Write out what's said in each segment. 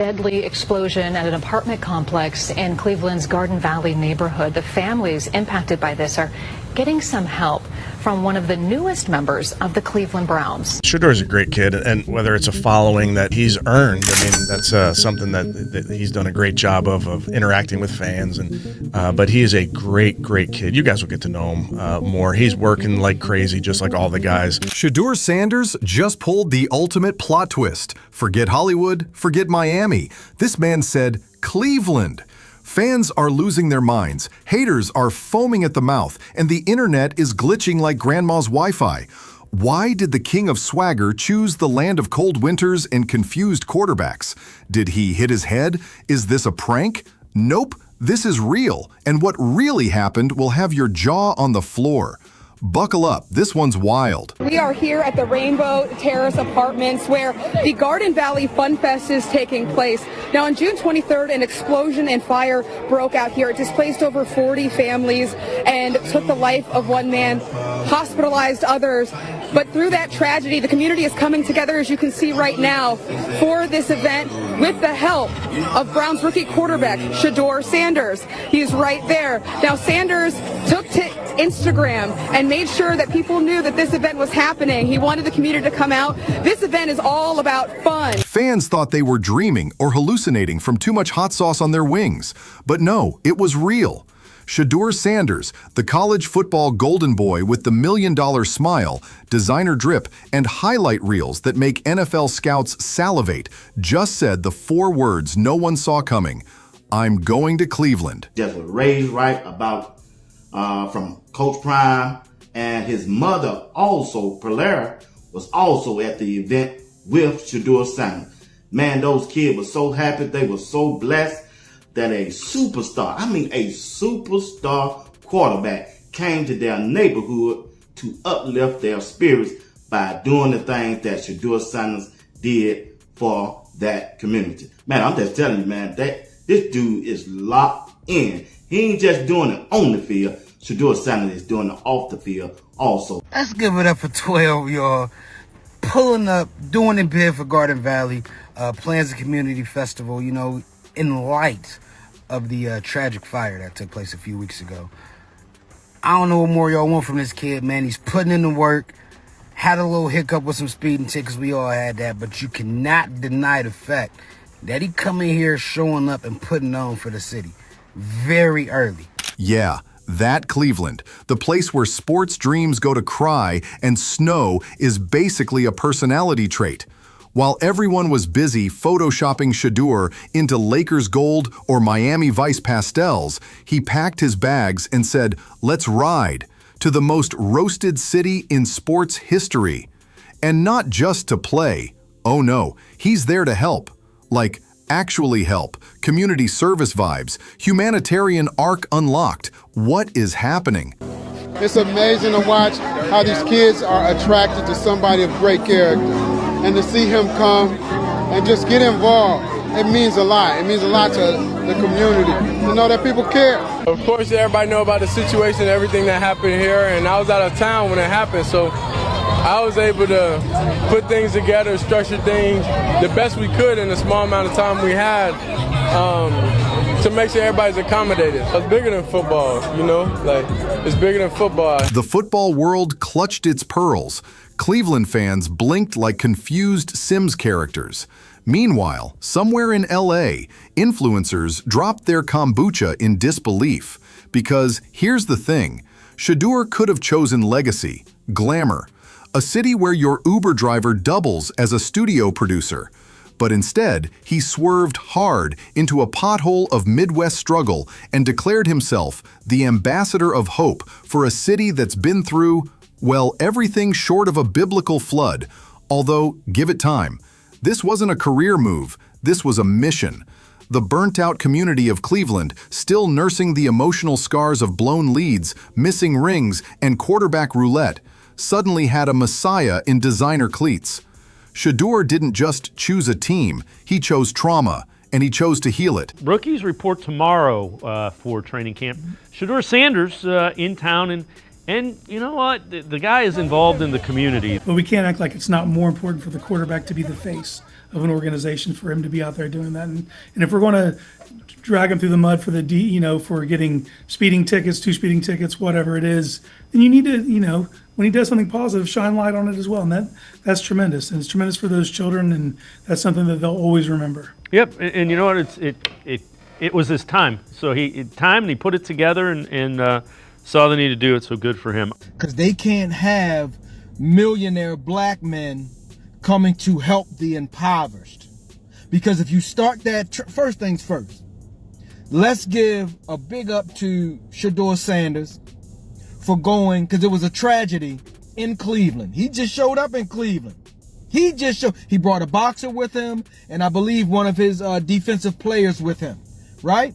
Deadly explosion at an apartment complex in Cleveland's Garden Valley neighborhood. The families impacted by this are getting some help from one of the newest members of the Cleveland Browns. Shedeur is a great kid, and whether it's a following that he's earned, I mean, that's something that he's done a great job of interacting with fans. But he is a great kid. You guys will get to know him more. He's working like crazy, just like all the guys. Shedeur Sanders just pulled the ultimate plot twist. Forget Hollywood, forget Miami. This man said Cleveland. Fans are losing their minds, haters are foaming at the mouth, and the internet is glitching like grandma's Wi-Fi. Why did the king of swagger choose the land of cold winters and confused quarterbacks? Did he hit his head? Is this a prank? Nope, this is real, and what really happened will have your jaw on the floor. Buckle up, this one's wild. We are here at the Rainbow Terrace Apartments where the Garden Valley Fun Fest is taking place. Now on June 23rd, an explosion and fire broke out here. It displaced over 40 families and took the life of one man, hospitalized others. But through that tragedy, the community is coming together, as you can see right now, for this event with the help of Browns rookie quarterback Shedeur Sanders. He's right there. Now Sanders took to Instagram and made sure that people knew that this event was happening. He wanted the community to come out. This event is all about fun. Fans thought they were dreaming or hallucinating from too much hot sauce on their wings. But no, it was real. Shedeur Sanders, the college football golden boy with the $1 million smile, designer drip, and highlight reels that make NFL scouts salivate, just said the 4 words no one saw coming: I'm going to Cleveland. Just was raised right about from Coach Prime, and his mother also, Polaire, was also at the event with Shedeur Sanders. Man, those kids were so happy. They were so blessed that a superstar quarterback came to their neighborhood to uplift their spirits by doing the things that Shedeur Sanders did for that community. Man, I'm just telling you, man, that this dude is locked in. He ain't just doing it on the field. Shedeur Sanders is doing it off the field also. Let's give it up for 12, y'all. Pulling up, doing it big for Garden Valley, plans a community festival, you know, in light of the tragic fire that took place a few weeks ago. I don't know what more y'all want from this kid, man. He's putting in the work. Had a little hiccup with some speeding tickets. We all had that. But you cannot deny the fact that he coming here showing up and putting on for the city very early. Yeah, that Cleveland, the place where sports dreams go to cry and snow is basically a personality trait. While everyone was busy photoshopping Shedeur into Lakers gold or Miami Vice pastels, he packed his bags and said, "Let's ride," to the most roasted city in sports history. And not just to play. Oh no, he's there to help. Like, actually help. Community service vibes. Humanitarian arc unlocked. What is happening? It's amazing to watch how these kids are attracted to somebody of great character. And to see him come and just get involved, it means a lot. It means a lot to the community to know that people care. Of course, everybody know about the situation, everything that happened here, and I was out of town when it happened, so I was able to put things together, structure things the best we could in the small amount of time we had to make sure everybody's accommodated. It's bigger than football, you know? Like, it's bigger than football. The football world clutched its pearls. Cleveland fans blinked like confused Sims characters. Meanwhile, somewhere in LA, influencers dropped their kombucha in disbelief. Because here's the thing, Shedeur could have chosen legacy, glamour, a city where your Uber driver doubles as a studio producer. But instead, he swerved hard into a pothole of Midwest struggle and declared himself the ambassador of hope for a city that's been through, well, everything short of a biblical flood. Although, give it time. This wasn't a career move, this was a mission. The burnt-out community of Cleveland, still nursing the emotional scars of blown leads, missing rings, and quarterback roulette, suddenly had a messiah in designer cleats. Shedeur didn't just choose a team, he chose trauma, and he chose to heal it. Rookies report tomorrow for training camp. Shedeur Sanders in town, and you know what? The guy is involved in the community. But we can't act like it's not more important for the quarterback to be the face of an organization for him to be out there doing that. And if we're going to drag him through the mud for for getting speeding tickets, 2 speeding tickets, whatever it is, then you need to, when he does something positive, shine light on it as well. And that's tremendous. And it's tremendous for those children. And that's something that they'll always remember. Yep. And you know what? It was his time. So he put it together and saw the need to do it. So good for him. Because they can't have millionaire black men coming to help the impoverished. Because if you start that, first things first, let's give a big up to Shedeur Sanders for going, because it was a tragedy in Cleveland. He just showed up in Cleveland. He brought a boxer with him, and I believe one of his defensive players with him, right?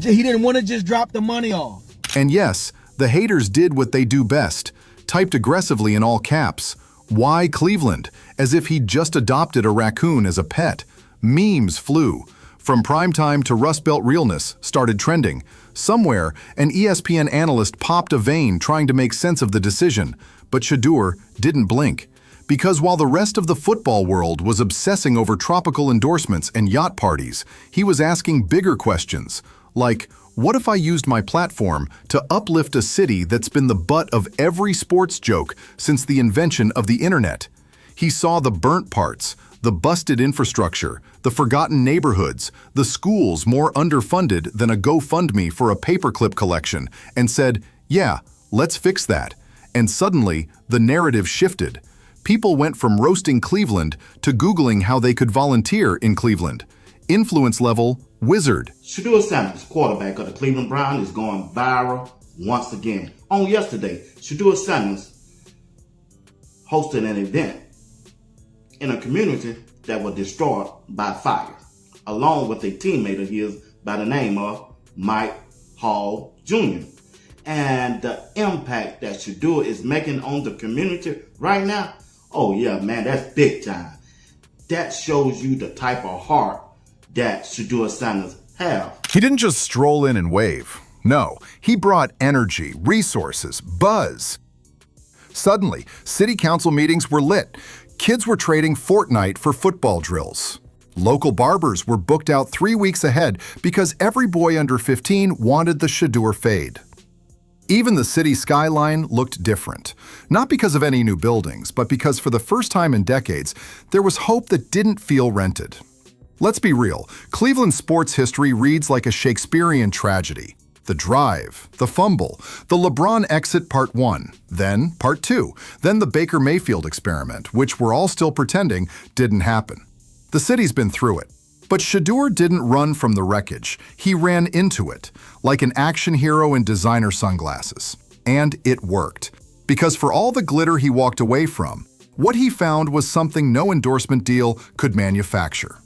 He didn't want to just drop the money off. And yes, the haters did what they do best, typed aggressively in all caps, "Why Cleveland?" as if he'd just adopted a raccoon as a pet. Memes flew. From primetime to Rust Belt realness started trending. Somewhere, an ESPN analyst popped a vein trying to make sense of the decision, but Shedeur didn't blink. Because while the rest of the football world was obsessing over tropical endorsements and yacht parties, he was asking bigger questions, like, what if I used my platform to uplift a city that's been the butt of every sports joke since the invention of the internet? He saw the burnt parts, the busted infrastructure, the forgotten neighborhoods, the schools more underfunded than a GoFundMe for a paperclip collection, and said, yeah, let's fix that. And suddenly, the narrative shifted. People went from roasting Cleveland to Googling how they could volunteer in Cleveland. Influence level, wizard. Shedeur Sanders, quarterback of the Cleveland Browns, is going viral once again. On yesterday, Shedeur Sanders hosted an event in a community that was destroyed by fire, along with a teammate of his by the name of Mike Hall Jr. And the impact that Shedeur is making on the community right now, oh yeah, man, that's big time. That shows you the type of heart that Shedeur Sanders have. He didn't just stroll in and wave. No, he brought energy, resources, buzz. Suddenly, city council meetings were lit. Kids were trading Fortnite for football drills. Local barbers were booked out 3 weeks ahead because every boy under 15 wanted the Shedeur fade. Even the city skyline looked different. Not because of any new buildings, but because for the first time in decades, there was hope that didn't feel rented. Let's be real, Cleveland sports history reads like a Shakespearean tragedy. The drive, the fumble, the LeBron exit part 1, then part 2, then the Baker Mayfield experiment, which we're all still pretending didn't happen. The city's been through it. But Shedeur didn't run from the wreckage. He ran into it, like an action hero in designer sunglasses. And it worked. Because for all the glitter he walked away from, what he found was something no endorsement deal could manufacture.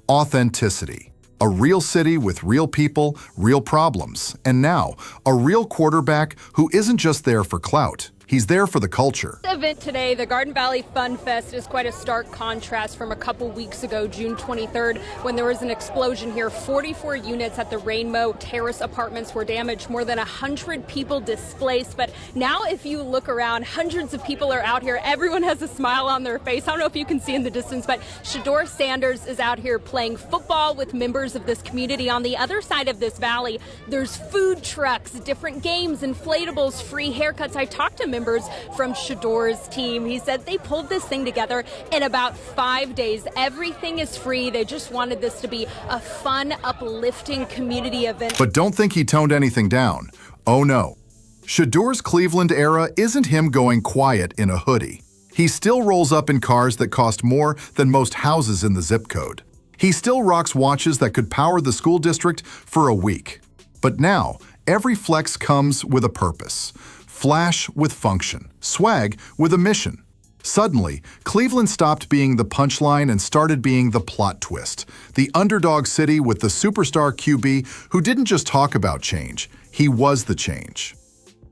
Authenticity. A real city with real people, real problems, and now, a real quarterback who isn't just there for clout. He's there for the culture. The event today, the Garden Valley Fun Fest, is quite a stark contrast from a couple weeks ago, June 23rd, when there was an explosion here. 44 units at the Rainbow Terrace apartments were damaged, more than 100 people displaced. But now if you look around, hundreds of people are out here. Everyone has a smile on their face. I don't know if you can see in the distance, but Shedeur Sanders is out here playing football with members of this community. On the other side of this valley, there's food trucks, different games, inflatables, free haircuts. I talked to members from Shedeur's team. He said they pulled this thing together in about 5 days. Everything is free. They just wanted this to be a fun, uplifting community event. But don't think he toned anything down. Oh no. Shedeur's Cleveland era isn't him going quiet in a hoodie. He still rolls up in cars that cost more than most houses in the zip code. He still rocks watches that could power the school district for a week. But now, every flex comes with a purpose. Flash with function, swag with a mission. Suddenly, Cleveland stopped being the punchline and started being the plot twist. The underdog city with the superstar QB who didn't just talk about change, he was the change.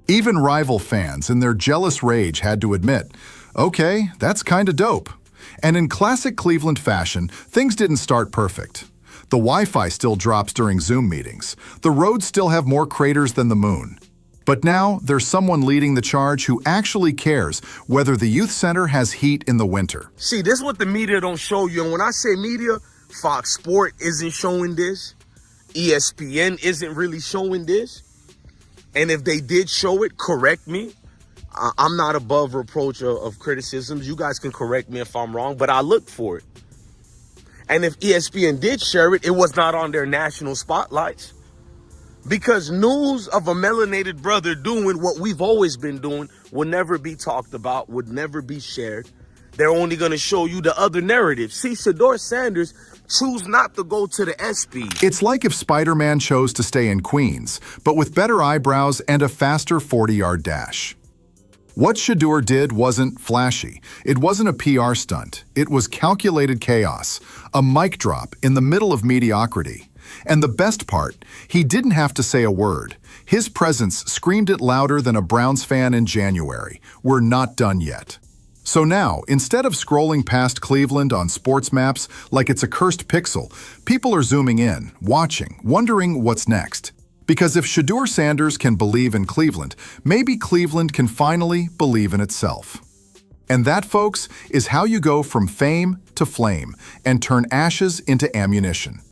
Even rival fans in their jealous rage had to admit, okay, that's kinda dope. And in classic Cleveland fashion, things didn't start perfect. The Wi-Fi still drops during Zoom meetings. The roads still have more craters than the moon. But now there's someone leading the charge who actually cares whether the youth center has heat in the winter. See, this is what the media don't show you. And when I say media, Fox Sport isn't showing this. ESPN isn't really showing this. And if they did show it, correct me. I'm not above reproach of criticisms. You guys can correct me if I'm wrong, but I looked for it. And if ESPN did share it, it was not on their national spotlights. Because news of a melanated brother doing what we've always been doing will never be talked about, would never be shared. They're only going to show you the other narrative. See, Shedeur Sanders choose not to go to the SB. It's like if Spider-Man chose to stay in Queens, but with better eyebrows and a faster 40-yard dash. What Shedeur did wasn't flashy. It wasn't a PR stunt. It was calculated chaos, a mic drop in the middle of mediocrity. And the best part, he didn't have to say a word. His presence screamed it louder than a Browns fan in January. We're not done yet. So now, instead of scrolling past Cleveland on sports maps like it's a cursed pixel, people are zooming in, watching, wondering what's next. Because if Shedeur Sanders can believe in Cleveland, maybe Cleveland can finally believe in itself. And that, folks, is how you go from fame to flame and turn ashes into ammunition.